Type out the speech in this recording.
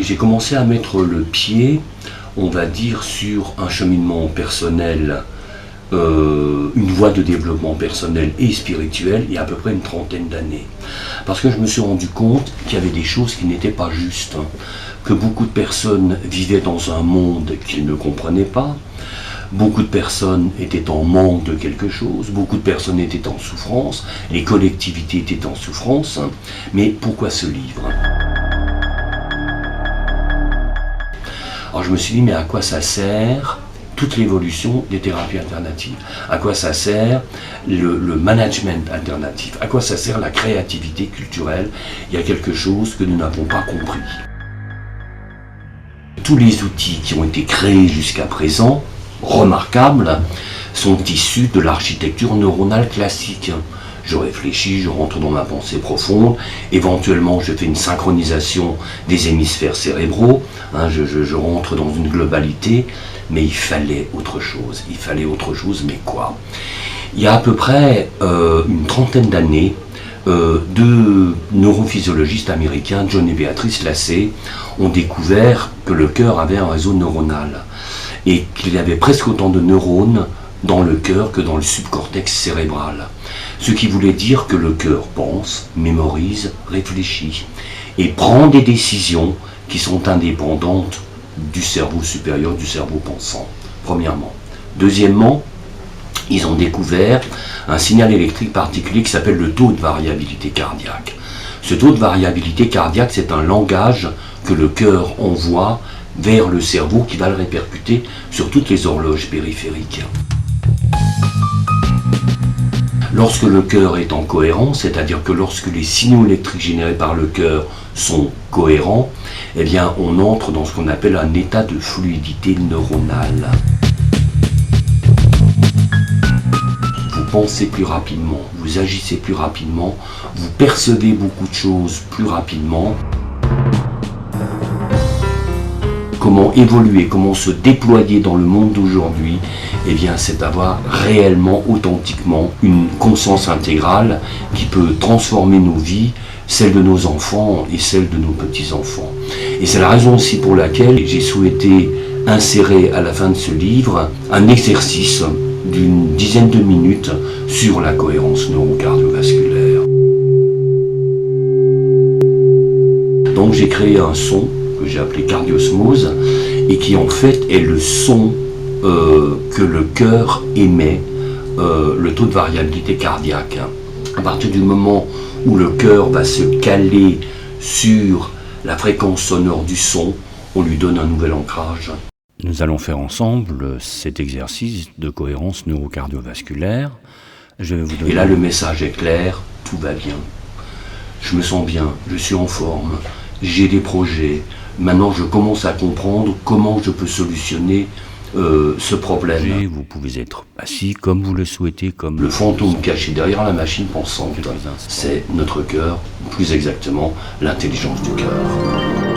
j'ai commencé à mettre le pied, on va dire, sur un cheminement personnel, une voie de développement personnel et spirituel il y a à peu près une trentaine d'années. Parce que je me suis rendu compte qu'il y avait des choses qui n'étaient pas justes, que beaucoup de personnes vivaient dans un monde qu'ils ne comprenaient pas, beaucoup de personnes étaient en manque de quelque chose, beaucoup de personnes étaient en souffrance, les collectivités étaient en souffrance, mais pourquoi ce livre ? Alors je me suis dit, mais à quoi ça sert toute l'évolution des thérapies alternatives? À quoi ça sert le management alternatif? À quoi ça sert la créativité culturelle? Il y a quelque chose que nous n'avons pas compris. Tous les outils qui ont été créés jusqu'à présent, remarquables, sont issus de l'architecture neuronale classique. Je réfléchis, je rentre dans ma pensée profonde, éventuellement je fais une synchronisation des hémisphères cérébraux, je rentre dans une globalité, mais il fallait autre chose, mais quoi? Il y a à peu près une trentaine d'années, deux neurophysiologistes américains, John et Beatrice Lassé, ont découvert que le cœur avait un réseau neuronal et qu'il y avait presque autant de neurones dans le cœur que dans le subcortex cérébral. Ce qui voulait dire que le cœur pense, mémorise, réfléchit et prend des décisions qui sont indépendantes du cerveau supérieur, du cerveau pensant, premièrement. Deuxièmement, ils ont découvert un signal électrique particulier qui s'appelle le taux de variabilité cardiaque. Ce taux de variabilité cardiaque, c'est un langage que le cœur envoie vers le cerveau qui va le répercuter sur toutes les horloges périphériques. Lorsque le cœur est en cohérence, c'est-à-dire que lorsque les signaux électriques générés par le cœur sont cohérents, eh bien on entre dans ce qu'on appelle un état de fluidité neuronale. Vous pensez plus rapidement, vous agissez plus rapidement, vous percevez beaucoup de choses plus rapidement. Comment évoluer, comment se déployer dans le monde d'aujourd'hui, eh bien c'est avoir réellement, authentiquement, une conscience intégrale qui peut transformer nos vies, celle de nos enfants et celle de nos petits-enfants. Et c'est la raison aussi pour laquelle j'ai souhaité insérer à la fin de ce livre un exercice d'une dizaine de minutes sur la cohérence neurocardiovasculaire. Donc j'ai créé un son que j'ai appelé cardiosmose et qui en fait est le son que le cœur émet, le taux de variabilité cardiaque. À partir du moment où le cœur va se caler sur la fréquence sonore du son, on lui donne un nouvel ancrage. Nous allons faire ensemble cet exercice de cohérence neurocardiovasculaire. Je vais vous donner... Et là le message est clair, tout va bien. Je me sens bien, je suis en forme, j'ai des projets. Maintenant, je commence à comprendre comment je peux solutionner ce problème. Vous pouvez être assis comme vous le souhaitez. Comme le fantôme caché derrière la machine pensante, c'est notre cœur, plus exactement l'intelligence du cœur.